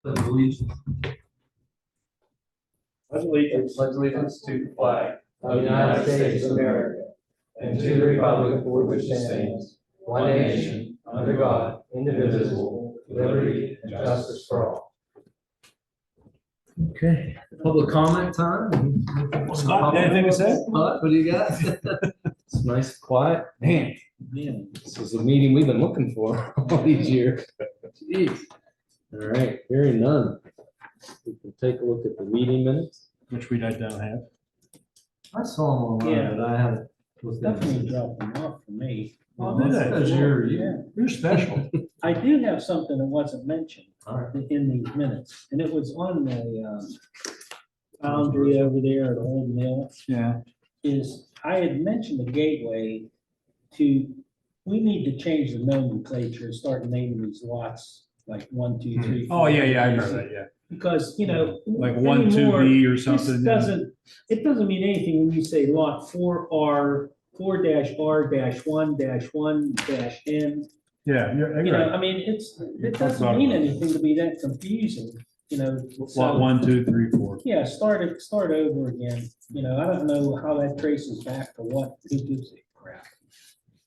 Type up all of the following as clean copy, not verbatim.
Pledge allegiance. Pledge allegiance. Pledge allegiance to the flag of the United States of America, and to the republic for which it stands, one nation, under God, indivisible, with liberty and justice for all. Okay, public comment time. Scott, anything to say? What do you got? It's nice, quiet. Man, this is a meeting we've been looking for all these years. Jeez. All right, hearing none. We can take a look at the meeting minutes. Which we don't have. I saw them Yeah. online, but I haven't. looked at Definitely them. dropped them off for me. Oh, Well, did that's they? because you're. Special. I do have something that wasn't mentioned All right. in these minutes, and it was on the boundary over there at Old Mill. Yeah. Is I had mentioned the gateway we need to change the nomenclature and start naming these lots like 1, 2, 3. Oh, yeah, I remember that, yeah. Because, Like 1, 2B or This something. it doesn't mean anything when you say lot 4R, 4-R-1-1-N. Yeah, you're You know, right. I mean, it talked doesn't about mean it. anything to be that confusing, Lot so, 1, 2, 3, 4. yeah, start over again. I don't know how that traces back to what, who gives a crap.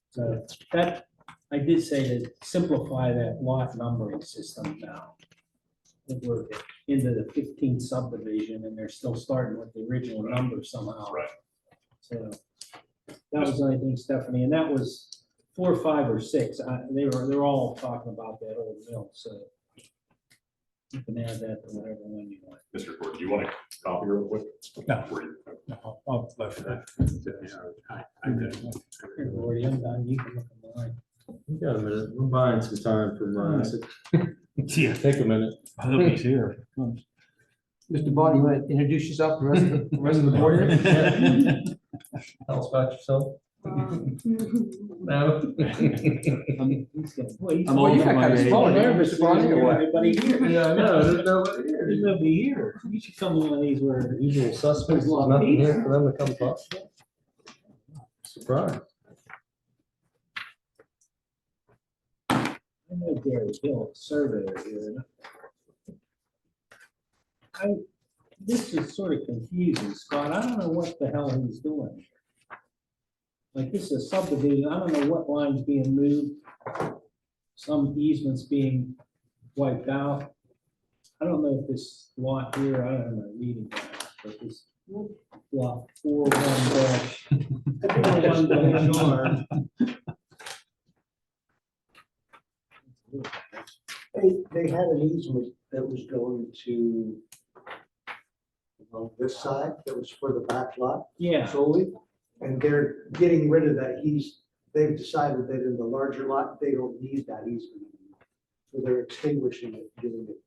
So that, I did say to simplify that lot numbering system now. That we're into the 15th subdivision and they're still starting with the original number somehow. Right. So that was the only thing, Stephanie, and that was 4, 5, or 6. They're all talking about that old mill, so you can add that to whatever one you want. Mr. Gordon, do you want a copy real quick? No. For you? I'll left that. Here, Gordy, I'm done. You can look at mine. You got a minute. We're buying some time from, Yeah, take a minute. I hope he's here. Mr. Bond, you want to introduce yourself to the rest of the board here? Tell us about yourself. No. I'm old you for got my kind of age. small, I'm man. nervous. Mr. Bond, or what? Everybody here. Yeah, I know. There's nobody here. There's nobody here. You should come to one of these where Usual suspects, There's a lot of nothing here people. for them to come talk. Surprise. I know Gary Hill, surveyor here. This is sort of confusing, Scott. I don't know what the hell he's doing here. Like, this is a subdivision. I don't know what line's being moved. Some easements being wiped out. I don't know if this lot here, I don't know, reading that, but this lot 41-R. They had an easement that was going to on this side, that was for the back lot Yeah, solely, and they're getting rid of that. They've decided that in the larger lot, they don't need that easement anymore. So they're extinguishing it, giving it,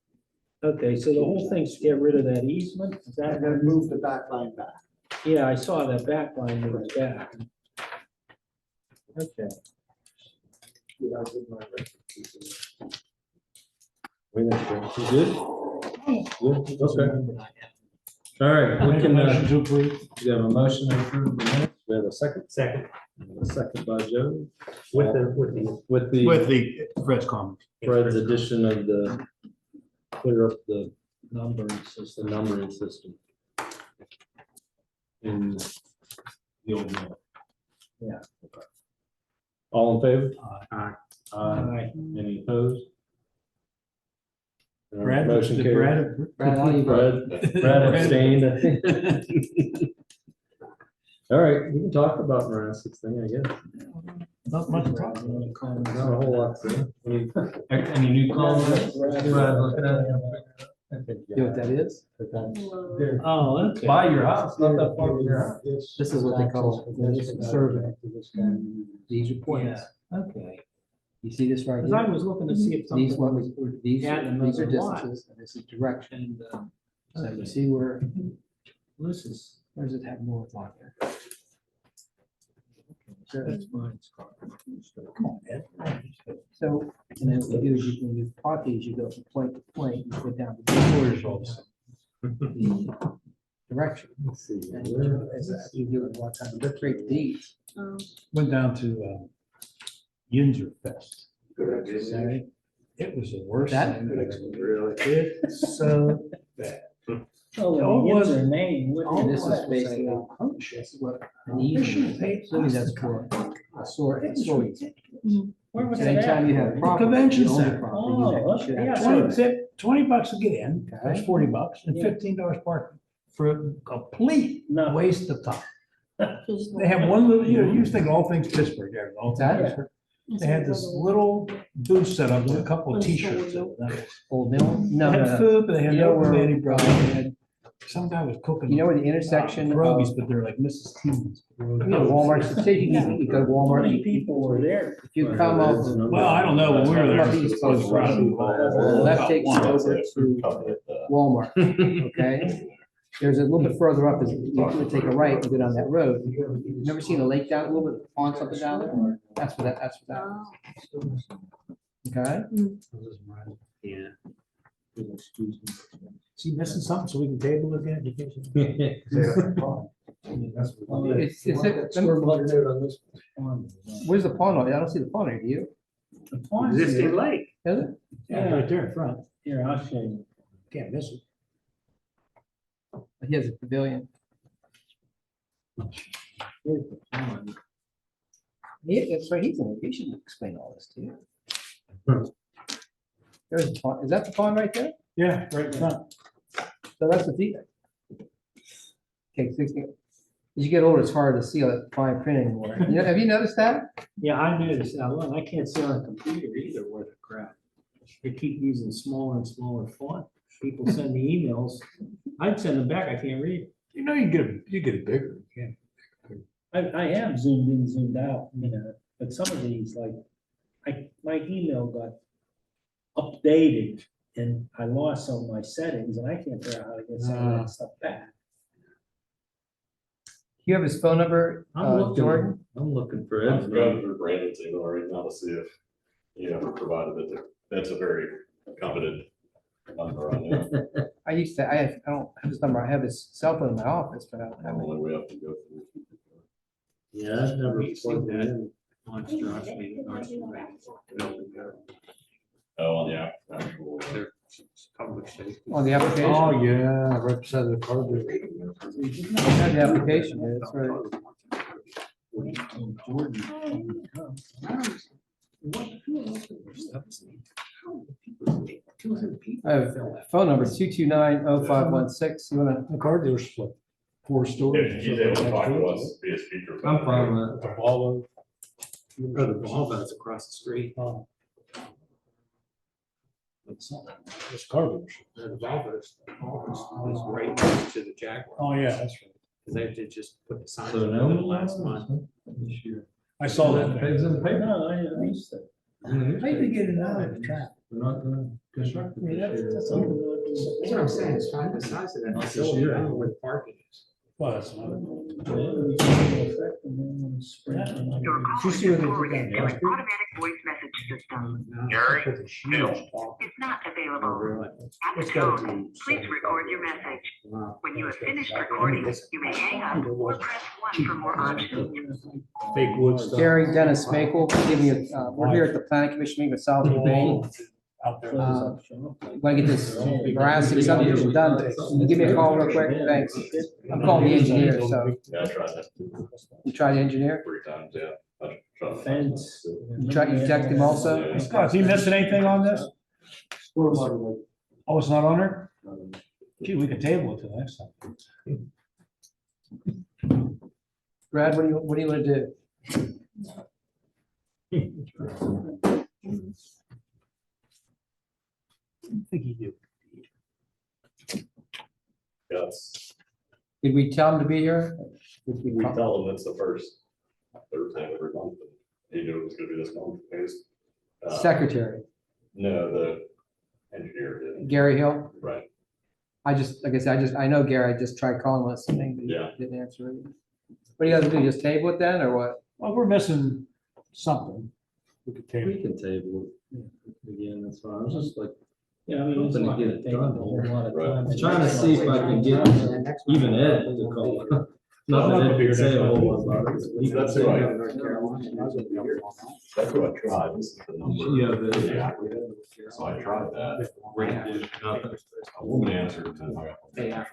okay, so the whole thing's to get rid of that easement, is that? and then move the back line back. Yeah, I saw that back line was back. Okay. Yeah, I did my references. You good? Good, okay. All right, we can, Motion to approve. we have a motion to approve the minutes. We have a second. Second. A second by Joe. With the With the Fred's comment. Fred's addition of the, clear up the Numbering system. numbering system. In the old mill. Yeah. All in favor? Aye. Aye. Any opposed? All right, Brad, motion did carried. Brad, how do you vote? Brad abstained. I think. All right, we can talk about Morassic's thing, I guess. Not much problem. Not a whole lot. To it. Any new comments? Brad, looking at it? You know what that is? Oh, okay. By your house, not that far from your house. This is what they call a survey. These are points. Okay. You see this right Because I here? was looking to see if something These was. ones, these Add are another lot. distances, and this is direction. And, So you see where, this is, where does it have north on there? that's fine, Scott. So, and then what you do is you, when you plot these, you go from point to point, you put down the direction. Let's see. And you do it one time, you create these. Went down to Yinzer Fest. Good idea. Saturday. It was the worst That- thing. Really? It's so bad. Oh, Oh, when it he was- gives her name, what And is this is basically, this is what an easement, assuming that's for a sort, Where was So it anytime at? you have property. Convention you own the center. property, Oh, you should yeah, have so- service. $20 to get in, that's Okay. $40, and Yeah. $15 parking for a complete No. waste of time. They have one little, you know, you just think all things Pittsburgh, there, all things Yeah. Pittsburgh. They had this little booth set up with a couple of T-shirts. in it. That was- Old Mill? No, They no, had no. food, but they had You know no where, Lady Brother. They uh, had, some guy was cooking. You know where the intersection of, Pierogies, but they're like Mrs. T's. Walmart, so say you go to How Walmart, many people were there? if you come up, Well, I don't know, when we were there. Come up East Coast Road. left takes you over to Walmart, okay? There's a little bit further up, is you can take a right and go down that road. You Never seen a lake down, a little bit, pond something down there? That's what that's what that is. Okay? Yeah. Is he missing something so we can table it again? Stormwater note on this. Where's the pond? I don't see the pond here, do you? The pond's here. lake. Is it? Yeah, right there in front. Here, I'll show you. Can't miss it. He has a pavilion. Here's the pond. Yeah, that's right, he's in it. He should explain all this to you. There's the pond. Is that the pond right there? Yeah, right in front. So that's the deep. Okay, 60. As you get older, it's hard to see all that fine print anymore. You know, have you noticed that? Yeah, I noticed that one. I can't see on a computer either worth of crap. They keep using smaller and smaller font. People send me emails. I'd send them back. I can't read. You know, you get it bigger. You can. I have zoomed in, zoomed out, you know, but some of these, like, my email got updated and I lost some of my settings and I can't figure out how to get some of that stuff back. You have his phone number, Jordan? I'm looking for I'm Ed's going number. through Brandon's email right now to see if he ever provided it. That's a very competent number on there. I don't have his number. I have his cell phone in my office, but I don't have it. Only we have to go through. Yeah, I've never We see plugged it that. in. Oh, on the actual. On the application. Oh, yeah, right beside the car. I have the application, yeah, that's right. I have phone number 229-0516. You wanna, The car dealer's like 4 stories. If he's able to talk to us via speaker. I'm fine with The Volvo. Oh, the ball that's across the street. Oh. It's not, it's car dealership. The Volvo's office is right next to the Jaguar. Oh, yeah, that's right. Because they did just put the sign So in no. last month. This year. I saw that. Pigs in the paper. No, I missed it. How you get it out of the trap? We're not gonna construct it this year. That's what I'm saying. It's fine. The size of that Not this facility, year. I don't know where the parking is. Well, that's not. Your call is forwarded to an automatic voice message system. Gary? Is not available. At the It's gotta tone, be please record your message. When you have finished recording, you may hang up or press 1 for more options. Fake wood stuff. Gary Dennis Makel, give me we're here at the planning commission meeting with South Maine. Out there. Want to get this Veracity subdivision done? Can you give me a call real quick? Thanks. I'm calling the engineer, so Yeah, I tried that you try the engineer? 3 times, yeah. I tried. Fence. You text him also? Yeah. Scott, is he missing anything on this? Oh, it's not on there? Gee, we could table it till next time. Brad, what do you want to do? I think he do. Yes, Did we tell him to be here? Did we call- tell him it's the first Thursday of every month. He knew it was gonna be this month. Secretary, No, the engineer did, Gary Hill. right. Like I said, I know Gary, I just tried calling last thing, but Yeah. he didn't answer it. What do you guys do? Just table it then, or what? Well, we're missing something. We could table. We can table it again, that's fine. I was just like, Yeah, I mean, it's Hoping to not get gonna it take a done whole here. lot of Right. time. I'm trying to see if I can get even Ed to call. Not that it did say a whole lot about it. That's who That's what I tried. This is the number. Yeah, the- Yeah. So I tried that. A woman answered. And I got-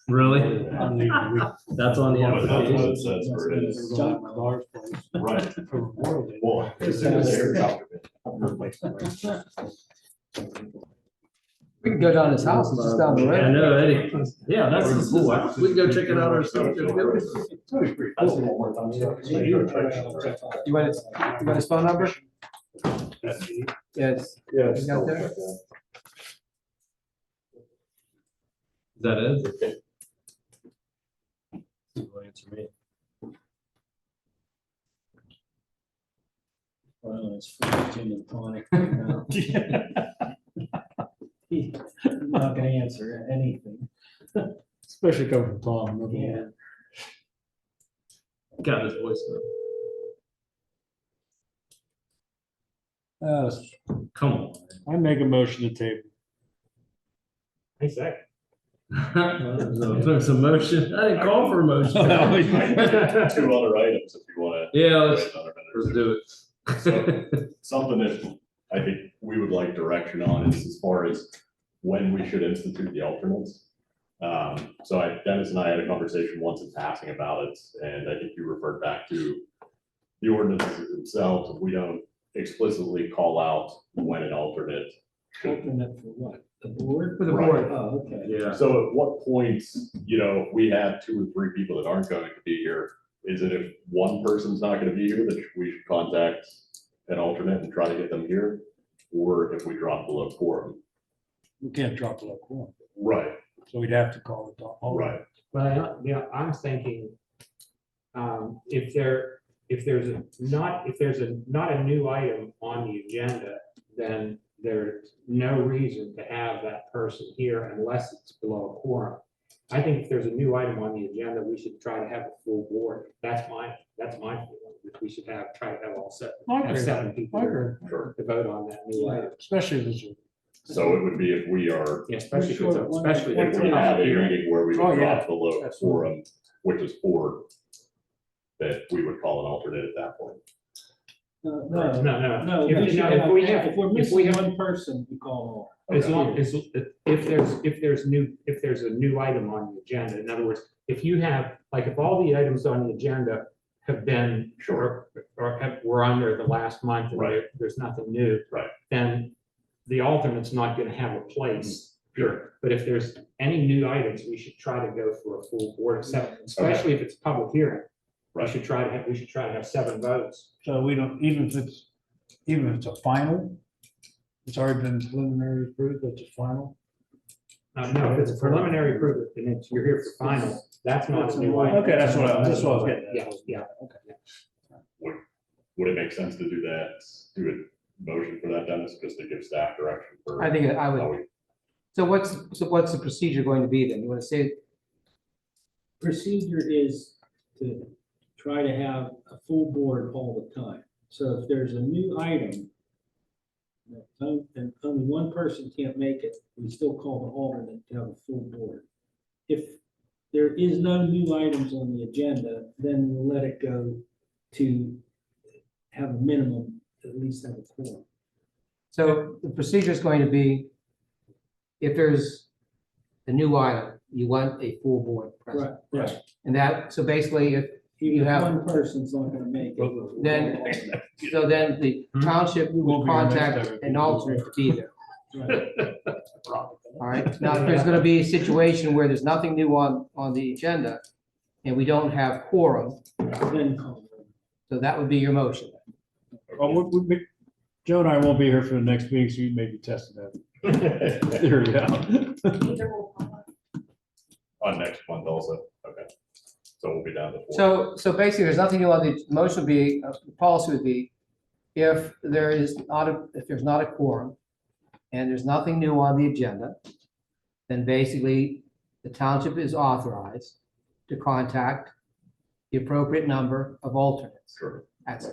Really? That's on the Well, that's what it application. says where it is. Right. For Memorial Day. Well, as soon as they're out of it. We can go down his house, it's just down the I road. know, Eddie. Yeah, that's cool. We can go check it out ourselves. You want his phone number? Yes. Yes. You got that? Is that it? Answer me. Well, it's for gin and tonic. right now. He's not gonna answer anything. Especially coming from Tom. nothing Yeah. more. Got his voice Uh, Come on. I make a motion to table. There's a motion. I didn't call for a motion. Two other items if you want to. Yeah, let's do it. Something that I think we would like direction on is as far as when we should institute the alternates. So Dennis and I had a conversation once in passing about it, and I think you referred back to the ordinances themselves. If we don't explicitly call out when an alternate should. Alternate for what? The board? For the Right. board. Oh, okay. Yeah. So at what point, if we have 2 or 3 people that aren't going to be here, is it if one person's not going to be here that we should contact an alternate and try to get them here? Or if we drop below quorum? We can't drop it like one, Right, so we'd have to call it. all right. Well, yeah, I'm thinking, if there's not a new item on the agenda, then there's no reason to have that person here unless it's below a quorum. I think if there's a new item on the agenda, we should try to have a full board. That's my feeling. We should try to have all seven, I have agree. 7 people I here agree, Sure. to vote on that new item. especially if it's. So it would be if we are, Yeah, especially if Sure. it's if we have a hearing. meeting where we Oh, would yeah. drop below Absolutely. quorum, which is 4, that we would call an alternate at that point. No, No, no. no, If we have- if we're if missing we have- one person, we call all. As Okay. long as, if there's a new item on the agenda, in other words, if you have, like, if all the items on the agenda have been, Sure. were on there the last month and Right. there's nothing new. Right. Then the alternate's not gonna have a place. Sure. But if there's any new items, we should try to go for a full board of 7, especially if it's a public hearing. We Right. should try to have 7 votes. So we don't, even if it's a final, it's already been preliminary approved, that's a final. No, if it's a preliminary approval, and it's, you're here for final, that's not a new item. Okay, that's what I was getting at. Yeah, yeah. Would it make sense to do that, do a motion for that, Dennis, just to give staff direction for? I think I how would. we- So what's the procedure going to be then? You want to say, Procedure is to try to have a full board all the time. So if there's a new item, and only one person can't make it, we still call the alternate to have a full board. If there is no new items on the agenda, then we'll let it go to have a minimum, at least have a quorum. so the procedure is going to be, if there's a new item, you want a full board present. Right. And that, so basically, if Even you if have, one person's not gonna make it. then the township Won't would be remiss contact to- an alternate to be there. Right. All right, now, if there's gonna be a situation where there's nothing new on the agenda, and we don't have quorum, Then call it. so that would be your motion. Oh, Joe and I won't be here for the next meeting, so you may be testing that. There we go. On next month also, okay. So we'll be down to 4. So basically, there's nothing new on the motion would be, the policy would be, if there's not a quorum and there's nothing new on the agenda, then basically the township is authorized to contact the appropriate number of alternates. Sure. That's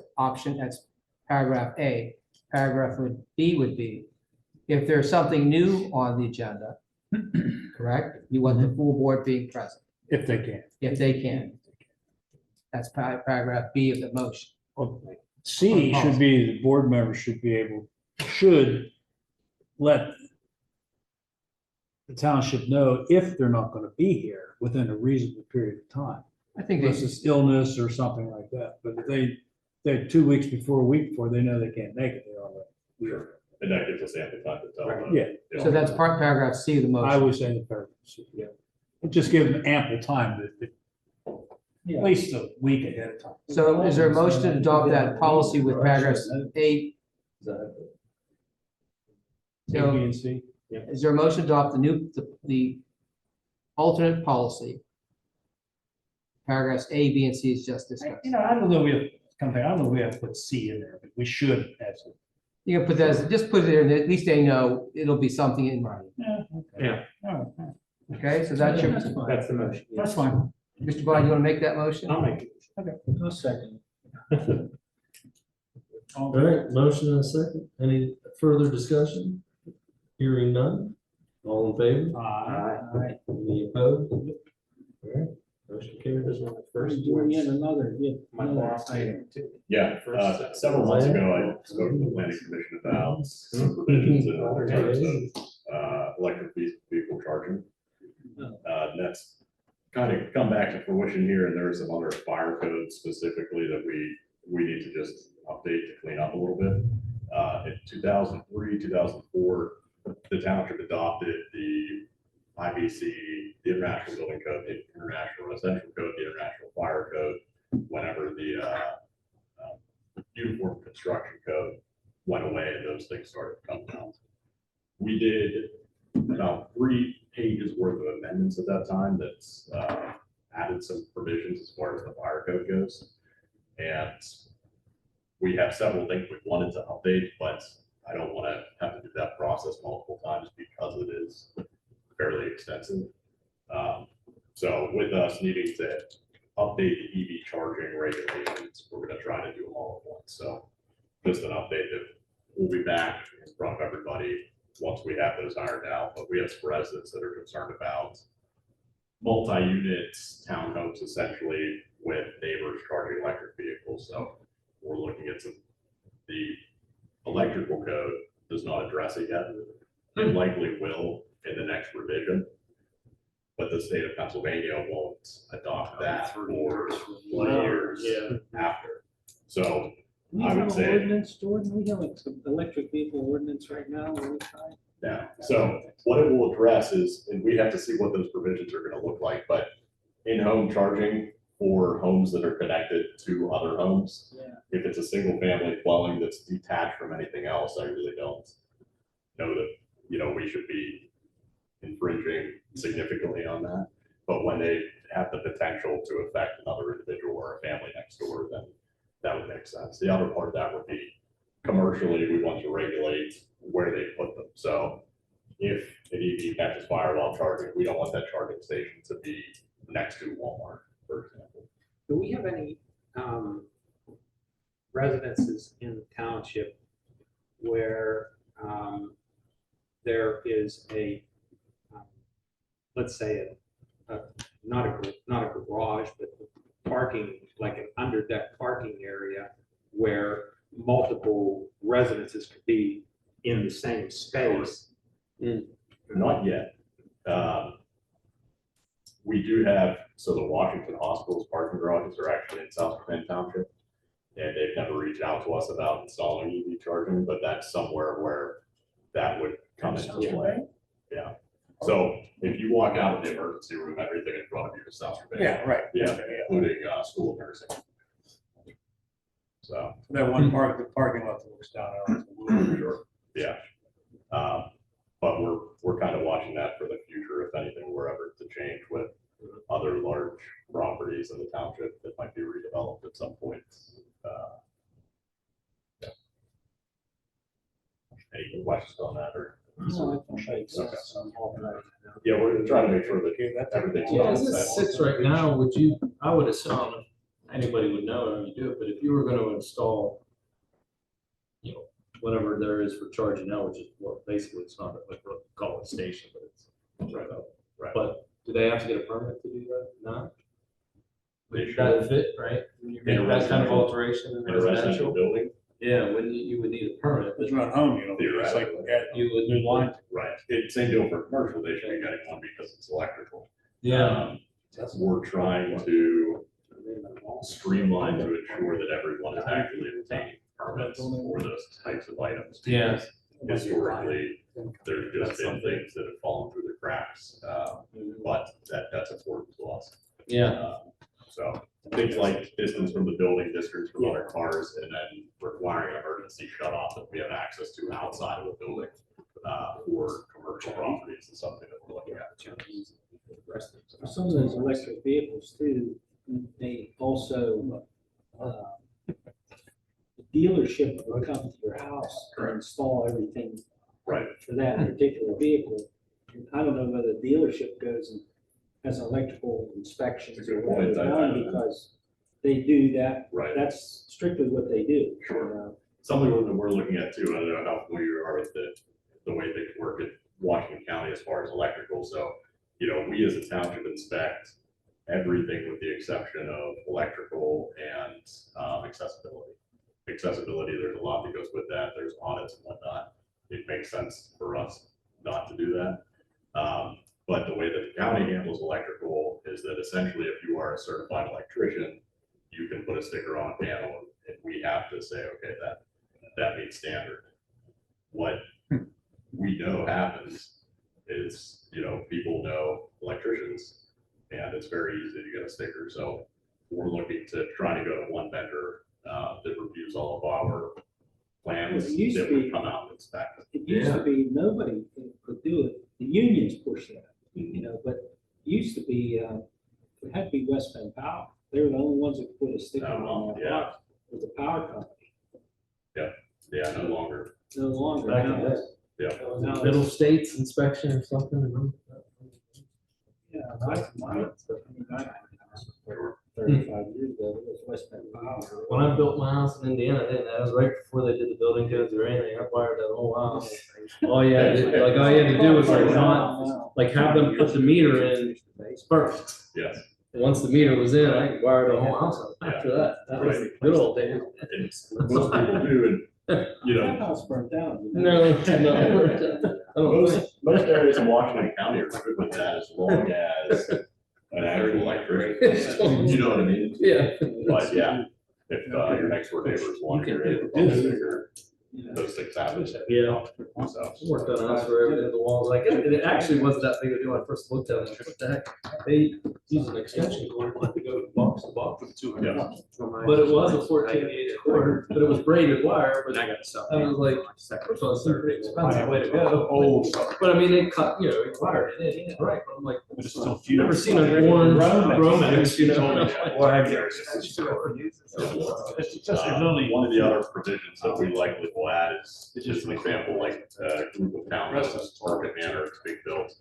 paragraph A. Paragraph B would be, if there's something new on the agenda, correct? You want the full board being present, If they can. if they can. That's paragraph B of the motion. Well, C should be, the board members should let the township know if they're not gonna be here within a reasonable period of time. I think Unless they, it's illness or something like that, but if they're 2 weeks before, a week before, they know they can't make it, they're all right. And that gives us ample time to tell them. Yeah. so that's paragraph C of the I motion. would say the paragraph, yeah. Just give them ample time, at least a week ahead of time. So is there a motion to adopt that policy with paragraphs A? Exactly. A, B, So and C. is there a motion to adopt the alternate policy? Paragraphs A, B, and C is just discussed. I don't know, I don't know, we have to put C in there, but we should have some. You can put that, just put it there, and at least they know it'll be something in writing. Yeah. All right. Okay, so that's your, That's fine. That's the motion. yeah. That's fine. Mr. Bond, you want to make that motion? I'll make it. I'll second. All right, motion and a second. Any further discussion? Hearing none. All in favor? Any opposed? All right, motion carries. This one, the first Doing yet words, another my another last item. item too. Yeah, several months ago, I spoke to the planning commission about some provisions in terms of electric vehicle charging. That's kind of come back to fruition here, and there are some other fire codes specifically that we need to just update to clean up a little bit. In 2003, 2004, the township adopted the IBC, the International Building Code, the International Residential Code, the International Fire Code, whenever the Uniform Construction Code went away and those things started to come down. We did about 3 pages worth of amendments at that time that's added some provisions as far as the fire code goes. And we have several things we wanted to update, but I don't want to have to do that process multiple times because it is fairly extensive. So with us needing to update the EV charging regulations, we're going to try to do them all at once. So just an update that we'll be back in front of everybody once we have those ironed out. But we have some residents that are concerned about multi-unit townhomes essentially with neighbors charging electric vehicles. So we're looking at the electrical code does not address it yet. It likely will in the next revision. But the state of Pennsylvania won't adopt that for 20 years after. So We I have would an say- ordinance, Jordan, we have an electric vehicle ordinance right now, where we try. yeah, so what it will address is, and we have to see what those provisions are gonna look like, but in-home charging for homes that are connected to other homes. Yeah. If it's a single family dwelling that's detached from anything else, I really don't know that, we should be infringing significantly on that. But when they have the potential to affect another individual or a family next door, then that would make sense. The other part of that would be commercially, we want to regulate where they put them. So if an EV catches fire while charging, we don't want that charging station to be next to Walmart, for example. Do we have any residences in the township where there is let's say not a garage, but parking, like an underdeck parking area where multiple residences could be in the same space? Not yet. We do have, so the Washington Hospital's parking garages are actually in South Bend Township. And they've never reached out to us about installing EV charging, but that's somewhere where that would come into play. Yeah. So if you walk out of the emergency room, everything in front of you is South Bend. Right. Yeah, including school nursing. So, That one the parking lot that looks down there. sure, yeah. But we're kind of watching that for the future, if anything were ever to change with other large properties in the township that might be redeveloped at some point. Yeah. Any questions on that or? No, I think so. Okay. Yeah, we're trying to make sure that everything's. Yeah, done. as it sits right now, I would assume anybody would know how you do it, but if you were gonna install, whatever there is for charging now, which is, well, basically, it's not like we call it a station, but it's right up. Right. But do they have to get a permit to do that? No? They Would that should. fit, right? When you In a make that kind of residential- alteration in In a residential residential, building, yeah, when you would need a permit, but It's not home, you know, it's like, you would. new line. right, same deal for commercial, they should be getting one because it's electrical. Yeah, Um, We're trying to streamline to ensure that everyone is actually obtaining permits for those types of items. Yeah. because Historically, there's just been things that have fallen through the cracks, but that's important to us. yeah, So things like distance from the building, distance from other cars, and then requiring emergency shut off that we have access to outside of the building for commercial properties is something that we're looking at. For some of those electric vehicles too, they also, the dealership will come to your house and install everything Right. for that particular vehicle. And I don't know whether the dealership goes and has electrical inspections That's a or good point. whatever done, because they do that. Right. That's strictly what they do. Sure. Something that we're looking at too, I don't know how familiar you are with the way things work in Washington County as far as electrical. So, we as a township inspect everything with the exception of electrical and accessibility. Accessibility, there's a lot that goes with that. There's audits and whatnot. It makes sense for us not to do that. But the way that the county handles electrical is that essentially if you are a certified electrician, you can put a sticker on a panel and we have to say, okay, that meets standard. What we know happens is, people know electricians and it's very easy to get a sticker. So we're looking to try to go to one vendor that reviews all of our plans Well, it used to that would be- come out and inspect. It used to be, nobody could do it. The unions pushed that, but it used to be, it had to be West Bend Power. They were the only ones that could put a sticker on that Yeah. box, was the power company. Yeah, no longer. No longer. Back in now the it's- Yeah. now it's- middle states inspection or something. Yeah, I 35 years ago, it was West Bend Power. When I built my house in Indiana, that was right before they did the building codes or anything, I wired that whole house. All you had to do was like not, like have them put the meter in first. Yes. And once the meter was in, I wired the whole house up after that. That was the good old days. And most people do, and, That house burnt down. No, no. I don't think. most areas in Washington County are good with that as long as an actual electrician. You know what I mean? Yeah. But yeah, if your next door neighbors want You to can hear do it, it. those things happen. Yeah. So, Worked on a house where everything, the walls, like, it actually wasn't that big a deal when I first looked at it, like, what the heck? They use an extension cord, like, to go box to box. yeah. But it was a 14-gauge cord, but it was braided wire, but I was like, first of all, it's a pretty expensive way to go. But I mean, they cut, it wired it in, right, but I'm like, you've never seen an orange Romex, One of the other provisions that we likely will add is just an example, like a group of townhouses, Market Manor, it's being built.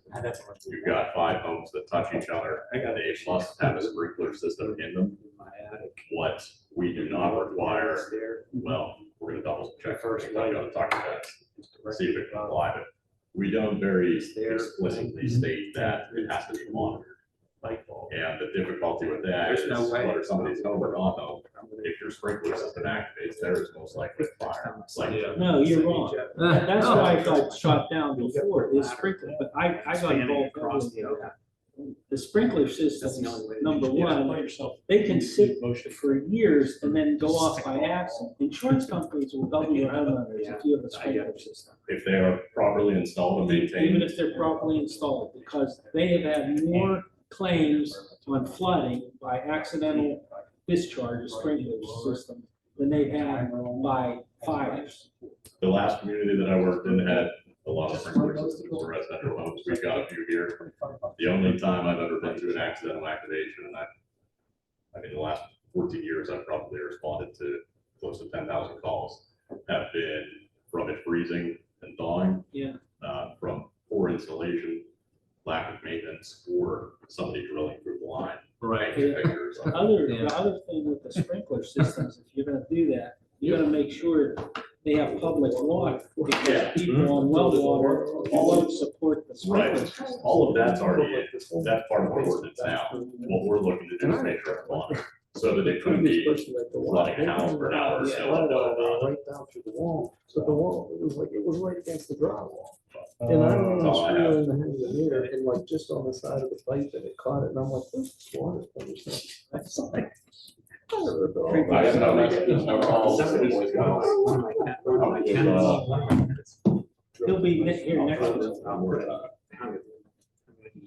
You've got 5 homes that touch each other, and they must have a sprinkler system in them. What we do not require, well, we're gonna double check first, I gotta talk to that, see if it can apply, but we don't very explicitly state that it has to be monitored. And the difficulty with that is whether somebody's home or not home, if your sprinkler system activates, there is most likely a fire. It's like, No, you're wrong. That's why I got shot down before, is sprinkler, but I got involved early in that. The sprinkler system, number one, they can sit for years and then go off by accident. Insurance companies will double your homeowners if you have a sprinkler system, if they are properly installed and even maintained, if they're properly installed, because they have had more claims on flooding by accidental discharge of sprinkler system than they've had by fires. the last community that I worked in had a lot of sprinkler systems for residential homes. We've got a few here. The only time I've ever been to an accidental activation, and I mean, the last 14 years, I've probably responded to close to 10,000 calls, have been from it freezing and thawing. Yeah. From poor installation, lack of maintenance, or somebody drilling through the line. Right. Figures on- The other thing with the sprinkler systems, if you're gonna do that, you gotta make sure they have public water, Yeah. because people on well water won't support the Right, sprinklers. all of that's already, that's part of our ordinance now. What we're looking to do is make sure it's on, so that it couldn't be running a house for an hour or so. and no, Right down through the wall, so the wall, it was right against the drywall. And Uh, I That's ran all I screw have. in the hand of the mirror and like just on the side of the pipe and it caught it and I'm like, this is water. That's like. I have no, there's no calls. It's He'll be here next week.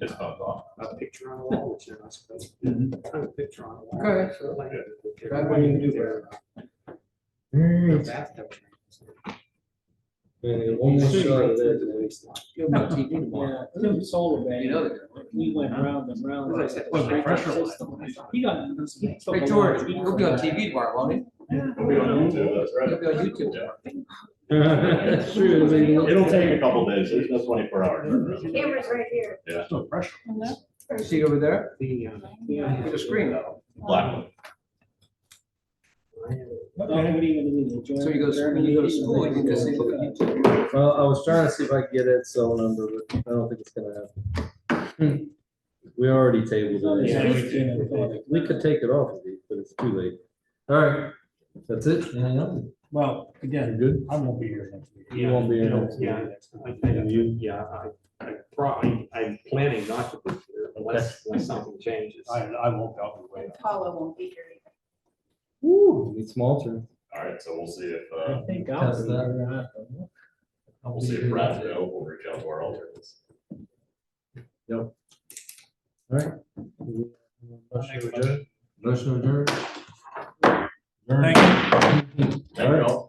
It's bumped off. A picture on the wall, which you're not supposed to do. A picture on the wall. Okay. That's what you can do there. One more shot of that. You'll be on TV tomorrow. Yeah, Tim Sullivan. You know that. We went round and round. What did I say? with the Pressure system. He got. he took Hey, a George, lot. you'll be on TV tomorrow, won't you? We'll be on YouTube, that's right. You'll be on YouTube tomorrow. That's true. I mean, It'll take a couple days, there's no 24 hour. turnaround. Camera's right here. Yeah, No pressure. See over there? The, There's a screen. black one. What are you gonna do? Join So you go, there? when you go to school, you can just look at YouTube. Well, I was trying to see if I could get Ed's cell number, but I don't think it's gonna happen. We already tabled Yeah, it. We could take it off of these, but it's too late. All right, that's it. Anything else? Well, You again, good? I won't be here next week. You won't be here next week. Yeah, I think, I'm planning not to be here unless something changes. I won't go away. Paula won't be here. Woo, need some alter. All right, so we'll see if, I think I'll Test be that. here. we'll see if Brad's available, we'll reach out to our alternates. All right. Motion adjourned. Motion adjourned. Thank you. Thank you all.